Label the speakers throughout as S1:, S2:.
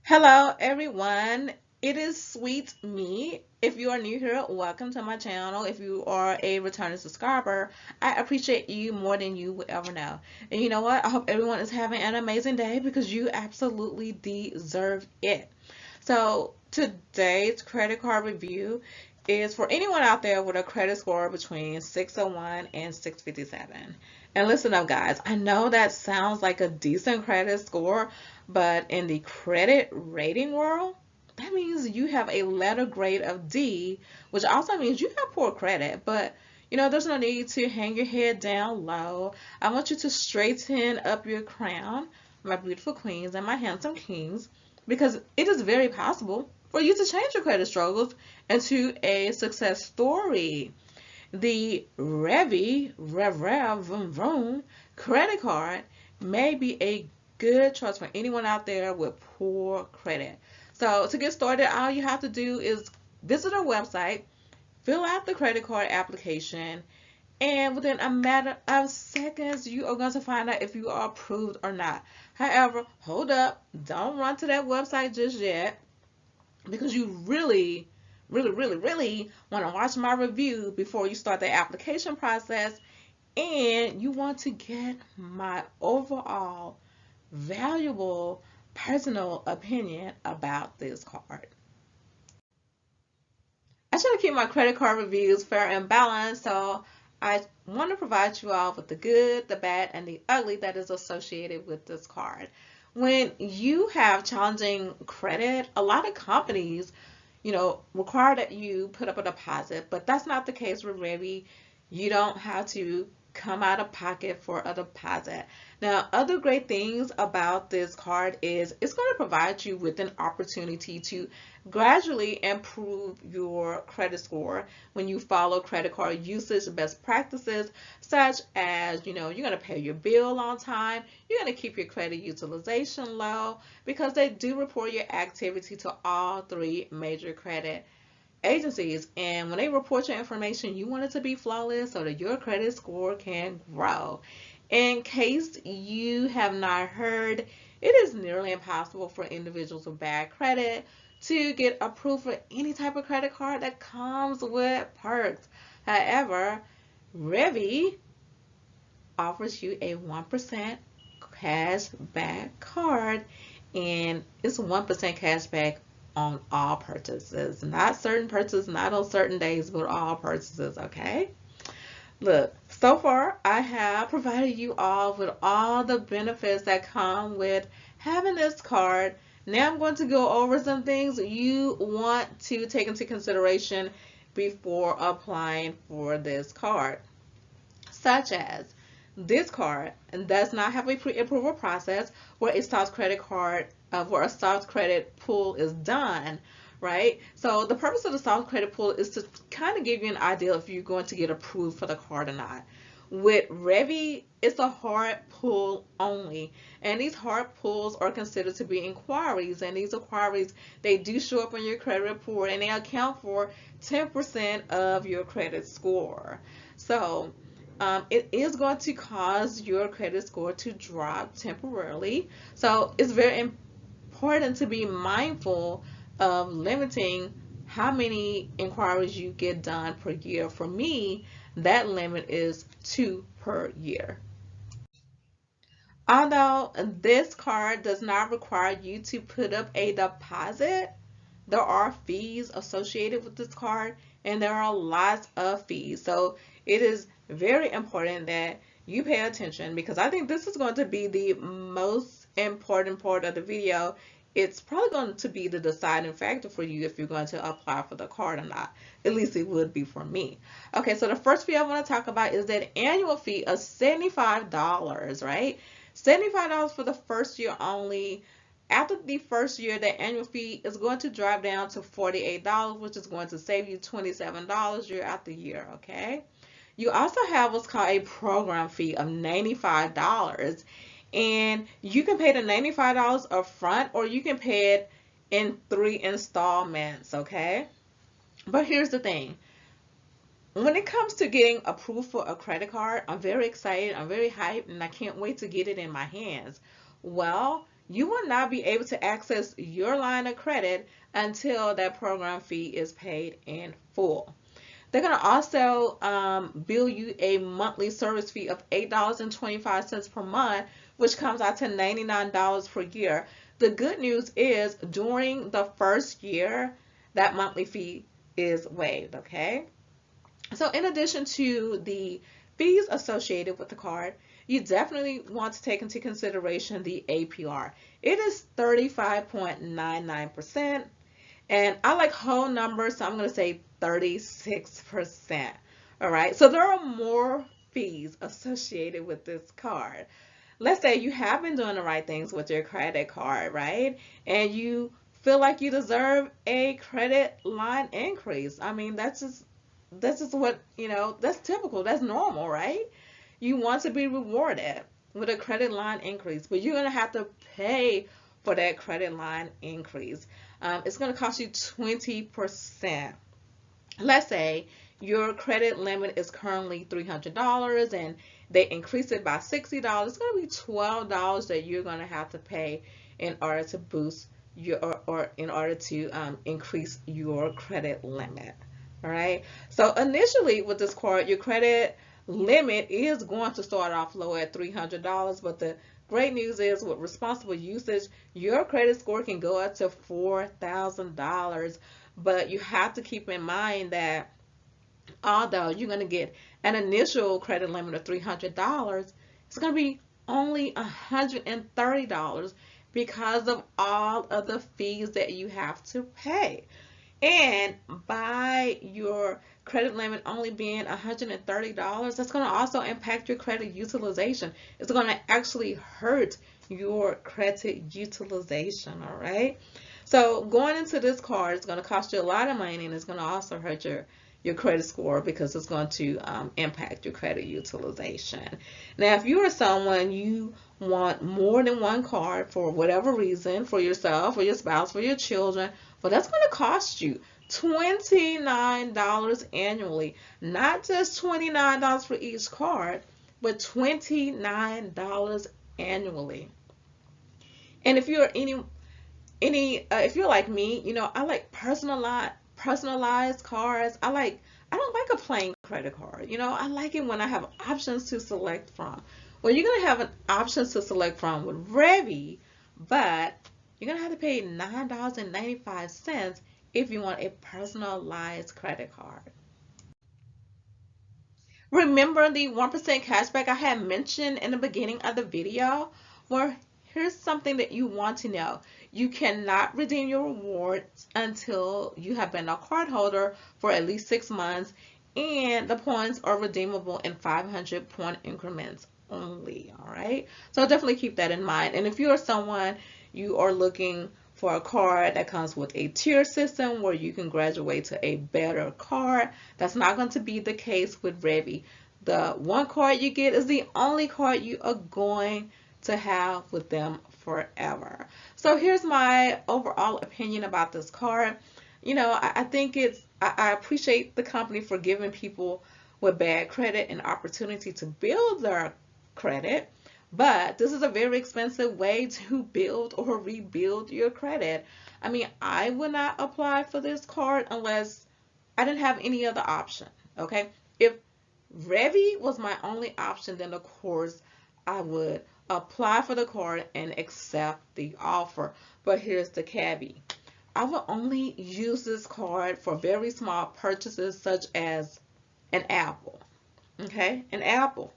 S1: Hello, everyone. It is Sweet Me. If you are new here, welcome to my channel. If you are a returning subscriber, I appreciate you more than you would ever know. And you know what? I hope everyone is having an amazing day because you absolutely deserve it. So, today's credit card review is for anyone out there with a credit score between 601 and 657. And listen up, guys. I know that sounds like a decent credit score, but in the credit rating world, that means you have a letter grade of D, which also means you have poor credit. But there's no need to hang your head down low. I want you to straighten up your crown, my beautiful queens and my handsome kings, because it is very possible for you to change your credit struggles into a success story. The Vroom Vroom credit card may be a good choice for anyone out there with poor credit. So to get started, all you have to do is visit our website, fill out the credit card application, and within a matter of seconds, you are going to find out if you are approved or not. However, hold up, don't run to that website just yet because you really want to watch my review before you start the application process, and you want to get my overall valuable personal opinion about this card. I try to keep my credit card reviews fair and balanced, so I want to provide you all with the good, the bad, and the ugly that is associated with this card. When you have challenging credit, a lot of companies, require that you put up a deposit, but that's not the case with Revvit. You don't have to come out of pocket for a deposit. Now, other great things about this card is it's going to provide you with an opportunity to gradually improve your credit score when you follow credit card usage best practices, such as, you're going to pay your bill on time, you're going to keep your credit utilization low because they do report your activity to all three major credit agencies. And when they report your information, you want it to be flawless so that your credit score can grow. In case you have not heard, it is nearly impossible for individuals with bad credit to get approved for any type of credit card that comes with perks. However, Revvit offers you a 1% cash back card, and it's 1% cash back on all purchases. Not certain purchases, not on certain days, but all purchases, okay? Look, so far I have provided you all with all the benefits that come with having this card. Now I'm going to go over some things you want to take into consideration before applying for this card, such as this card does not have a pre-approval process where a soft credit card, where a soft credit pool is done, right? So the purpose of the soft credit pool is to kind of give you an idea if you're going to get approved for the card or not. With Revvit, it's a hard pull only, and these hard pulls are considered to be inquiries, and these inquiries, they do show up on your credit report, and they account for 10% of your credit score. So it is going to cause your credit score to drop temporarily. So it's very important to be mindful of limiting how many inquiries you get done per year. For me, that limit is 2 per year. Although this card does not require you to put up a deposit, there are fees associated with this card, and there are lots of fees. So it is very important that you pay attention, because I think this is going to be the most important part of the video. It's probably going to be the deciding factor for you if you're going to apply for the card or not. At least it would be for me. Okay, so the first fee I want to talk about is that annual fee of $75, right? $75 for the first year only. After the first year, the annual fee is going to drop down to $48, which is going to save you $27 year after year, okay? You also have what's called a program fee of $95. And you can pay the $95 upfront, or you can pay it in 3 installments, okay? But here's the thing. When it comes to getting approved for a credit card, I'm very excited, I'm very hyped, and I can't wait to get it in my hands. Well, you will not be able to access your line of credit until that program fee is paid in full. They're going to also bill you a monthly service fee of $8.25 per month, which comes out to $99 per year. The good news is during the first year, that monthly fee is waived, okay? So in addition to the fees associated with the card, you definitely want to take into consideration the APR. It is 35.99%. And I like whole numbers, so I'm going to say 36%. All right, so there are more fees associated with this card. Let's say you have been doing the right things with your credit card, right? And you feel like you deserve a credit line increase. I mean, that's just what, that's typical, that's normal, right? You want to be rewarded with a credit line increase, but you're going to have to pay for that credit line increase. It's going to cost you 20%. Let's say your credit limit is currently $300 and they increase it by $60. It's going to be $12 that you're going to have to pay in order to boost your, or in order to increase your credit limit. All right. So initially with this card, your credit limit is going to start off low at $300, but the great news is with responsible usage, your credit score can go up to $4,000. But you have to keep in mind that although you're going to get an initial credit limit of $300, it's going to be only $130 because of all of the fees that you have to pay. And by your credit limit only being $130, that's going to also impact your credit utilization. It's going to actually hurt your credit utilization, all right? So going into this card, it's going to cost you a lot of money, and it's going to also hurt your credit score because it's going to impact your credit utilization. Now, if you are someone you want more than one card for whatever reason, for yourself, for your spouse, for your children, well, that's going to cost you $29 annually. Not just $29 for each card, but $29 annually. And if you're if you're like me, I like personalized cards. I don't like a plain credit card. I like it when I have options to select from. Well, you're gonna have an options to select from with Revvit, but you're gonna have to pay $9.95 if you want a personalized credit card. Remember the 1% cashback I had mentioned in the beginning of the video? Well, here's something that you want to know. You cannot redeem your rewards until you have been a cardholder for at least 6 months, and the points are redeemable in 500 point increments only, all right? So definitely keep that in mind. And if you're someone you are looking for a card that comes with a tier system where you can graduate to a better card, that's not going to be the case with Revvit. The one card you get is the only card you are going to have with them forever. So here's my overall opinion about this card. I think I appreciate the company for giving people with bad credit an opportunity to build their credit, but this is a very expensive way to build or rebuild your credit. I mean, I would not apply for this card unless I didn't have any other option, okay? If Revvit was my only option, then of course I would apply for the card and accept the offer. But here's the caveat. I will only use this card for very small purchases such as an apple, okay? An apple.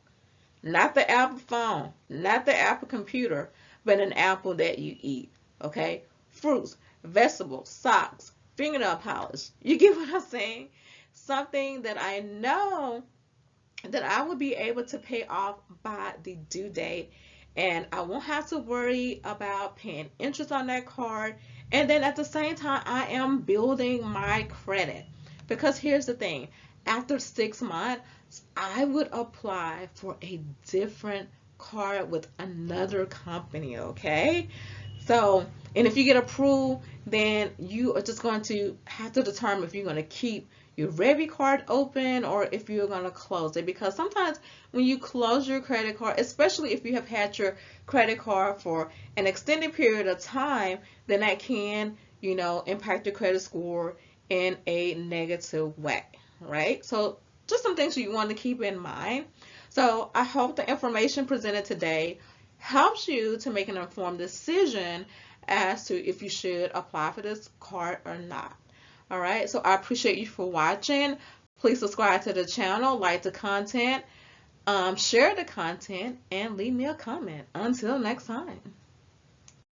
S1: Not the Apple phone, not the Apple computer, but an apple that you eat, okay? Fruits, vegetables, socks, fingernail polish. You get what I'm saying? Something that I know that I will be able to pay off by the due date, and I won't have to worry about paying interest on that card. And then at the same time, I am building my credit. Because here's the thing, after 6 months, I would apply for a different card with another company, okay? So, and if you get approved, then you are just going to have to determine if you're going to keep your Revvit card open or if you're going to close it, because sometimes when you close your credit card, especially if you have had your credit card for an extended period of time, then that can, impact your credit score in a negative way, right? So just some things you want to keep in mind. So I hope the information presented today helps you to make an informed decision as to if you should apply for this card or not. All right, so I appreciate you for watching. Please subscribe to the channel, like the content, share the content, and leave me a comment. Until next time.